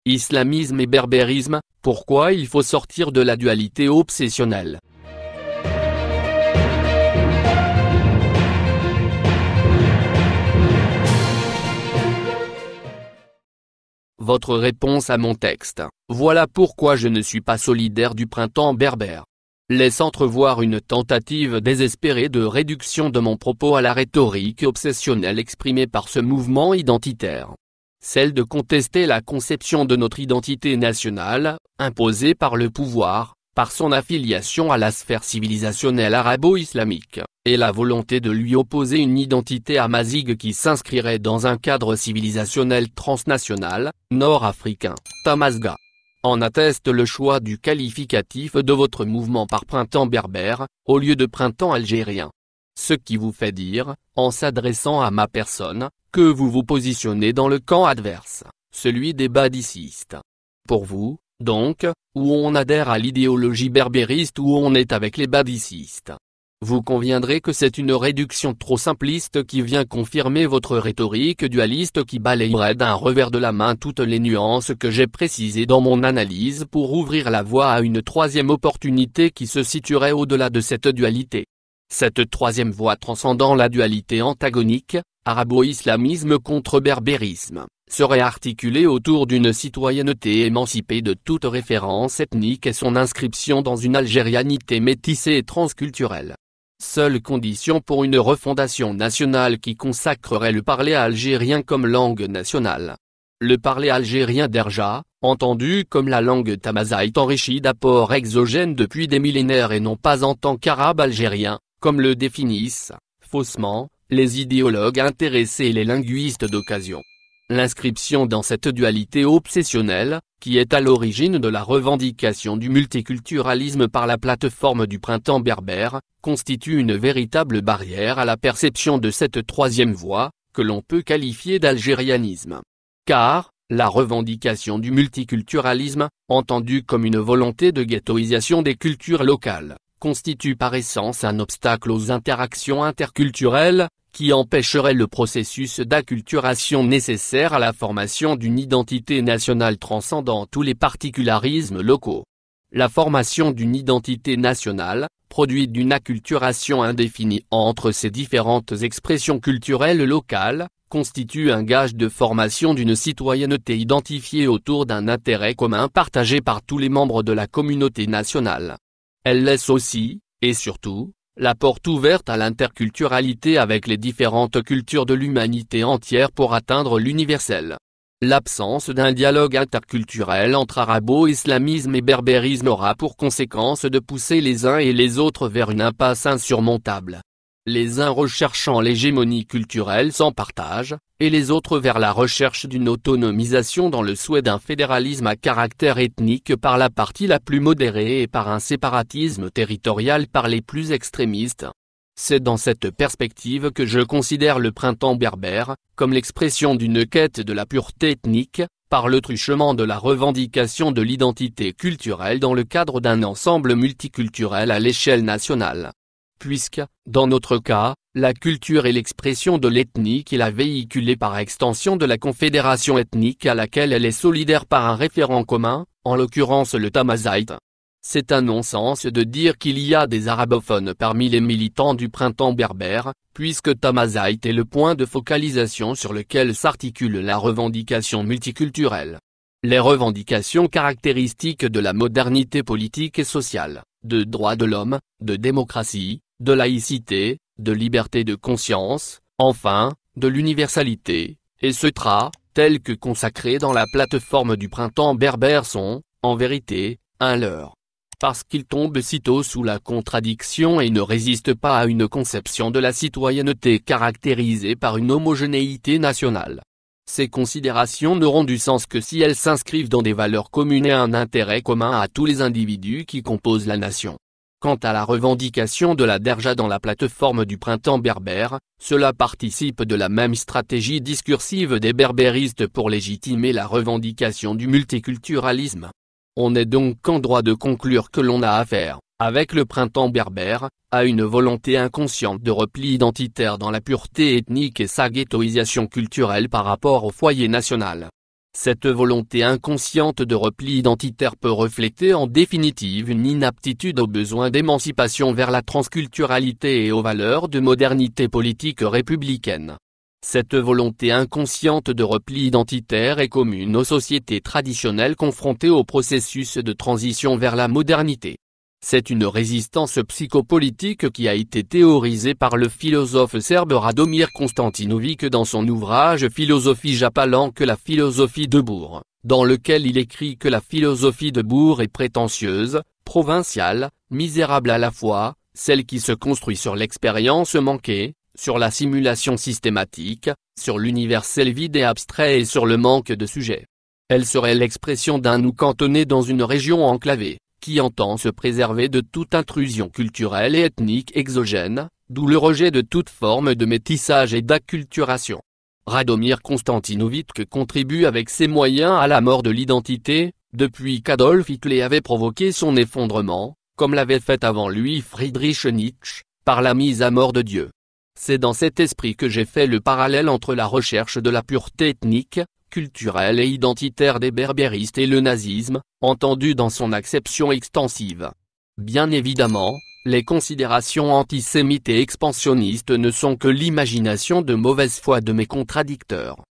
Islamisme et berbérisme, pourquoi il faut sortir de la dualité obsessionnelle? Votre réponse à mon texte. Voilà pourquoi je ne suis pas solidaire du printemps berbère. Laisse entrevoir une tentative désespérée de réduction de mon propos à la rhétorique obsessionnelle exprimée par ce mouvement identitaire. Celle de contester la conception de notre identité nationale, imposée par le pouvoir, par son affiliation à la sphère civilisationnelle arabo-islamique, et la volonté de lui opposer une identité amazighe qui s'inscrirait dans un cadre civilisationnel transnational, nord-africain, Tamazgha. En atteste le choix du qualificatif de votre mouvement par printemps berbère, au lieu de printemps algérien. Ce qui vous fait dire, en s'adressant à ma personne, que vous vous positionnez dans le camp adverse, celui des badicistes. Pour vous, donc, où on adhère à l'idéologie berbériste ou on est avec les badicistes. Vous conviendrez que c'est une réduction trop simpliste qui vient confirmer votre rhétorique dualiste qui balayerait d'un revers de la main toutes les nuances que j'ai précisées dans mon analyse pour ouvrir la voie à une troisième opportunité qui se situerait au-delà de cette dualité. Cette troisième voie transcendant la dualité antagonique, arabo-islamisme contre berbérisme, serait articulée autour d'une citoyenneté émancipée de toute référence ethnique et son inscription dans une algérianité métissée et transculturelle. Seule condition pour une refondation nationale qui consacrerait le parler algérien comme langue nationale. Le parler algérien d'Erja, entendu comme la langue tamazight enrichie d'apports exogènes depuis des millénaires et non pas en tant qu'arabe algérien, comme le définissent, faussement, les idéologues intéressés et les linguistes d'occasion. L'inscription dans cette dualité obsessionnelle, qui est à l'origine de la revendication du multiculturalisme par la plateforme du printemps berbère, constitue une véritable barrière à la perception de cette troisième voie, que l'on peut qualifier d'algérianisme. Car, la revendication du multiculturalisme, entendue comme une volonté de ghettoisation des cultures locales, constitue par essence un obstacle aux interactions interculturelles, qui empêcherait le processus d'acculturation nécessaire à la formation d'une identité nationale transcendant tous les particularismes locaux. La formation d'une identité nationale, produite d'une acculturation indéfinie entre ces différentes expressions culturelles locales, constitue un gage de formation d'une citoyenneté identifiée autour d'un intérêt commun partagé par tous les membres de la communauté nationale. Elle laisse aussi, et surtout, la porte ouverte à l'interculturalité avec les différentes cultures de l'humanité entière pour atteindre l'universel. L'absence d'un dialogue interculturel entre arabo-islamisme et berbérisme aura pour conséquence de pousser les uns et les autres vers une impasse insurmontable. Les uns recherchant l'hégémonie culturelle sans partage, et les autres vers la recherche d'une autonomisation dans le souhait d'un fédéralisme à caractère ethnique par la partie la plus modérée et par un séparatisme territorial par les plus extrémistes. C'est dans cette perspective que je considère le printemps berbère, comme l'expression d'une quête de la pureté ethnique, par le truchement de la revendication de l'identité culturelle dans le cadre d'un ensemble multiculturel à l'échelle nationale. Puisque, dans notre cas, la culture est l'expression de l'ethnie qu'il a véhiculée par extension de la confédération ethnique à laquelle elle est solidaire par un référent commun, en l'occurrence le tamazight. C'est un non-sens de dire qu'il y a des arabophones parmi les militants du printemps berbère, puisque tamazight est le point de focalisation sur lequel s'articule la revendication multiculturelle. Les revendications caractéristiques de la modernité politique et sociale, de droits de l'homme, de démocratie, de laïcité, de liberté de conscience, enfin, de l'universalité, etc., telles que consacrées dans la plateforme du printemps berbère sont, en vérité, un leurre. Parce qu'ils tombent sitôt sous la contradiction et ne résistent pas à une conception de la citoyenneté caractérisée par une homogénéité nationale. Ces considérations n'auront du sens que si elles s'inscrivent dans des valeurs communes et un intérêt commun à tous les individus qui composent la nation. Quant à la revendication de la derja dans la plateforme du printemps berbère, cela participe de la même stratégie discursive des berbéristes pour légitimer la revendication du multiculturalisme. On est donc en droit de conclure que l'on a affaire, avec le printemps berbère, à une volonté inconsciente de repli identitaire dans la pureté ethnique et sa ghettoisation culturelle par rapport au foyer national. Cette volonté inconsciente de repli identitaire peut refléter en définitive une inaptitude aux besoins d'émancipation vers la transculturalité et aux valeurs de modernité politique républicaine. Cette volonté inconsciente de repli identitaire est commune aux sociétés traditionnelles confrontées au processus de transition vers la modernité. C'est une résistance psychopolitique qui a été théorisée par le philosophe serbe Radomir Konstantinović dans son ouvrage Philosophie Japalan que la philosophie de Bourg, dans lequel il écrit que la philosophie de Bourg est prétentieuse, provinciale, misérable à la fois, celle qui se construit sur l'expérience manquée, sur la simulation systématique, sur l'universel vide et abstrait et sur le manque de sujet. Elle serait l'expression d'un nous cantonné dans une région enclavée, qui entend se préserver de toute intrusion culturelle et ethnique exogène, d'où le rejet de toute forme de métissage et d'acculturation. Radomir Konstantinović contribue avec ses moyens à la mort de l'identité, depuis qu'Adolf Hitler avait provoqué son effondrement, comme l'avait fait avant lui Friedrich Nietzsche, par la mise à mort de Dieu. C'est dans cet esprit que j'ai fait le parallèle entre la recherche de la pureté ethnique, culturelle et identitaire des berbéristes et le nazisme, entendu dans son acception extensive. Bien évidemment, les considérations antisémites et expansionnistes ne sont que l'imagination de mauvaise foi de mes contradicteurs.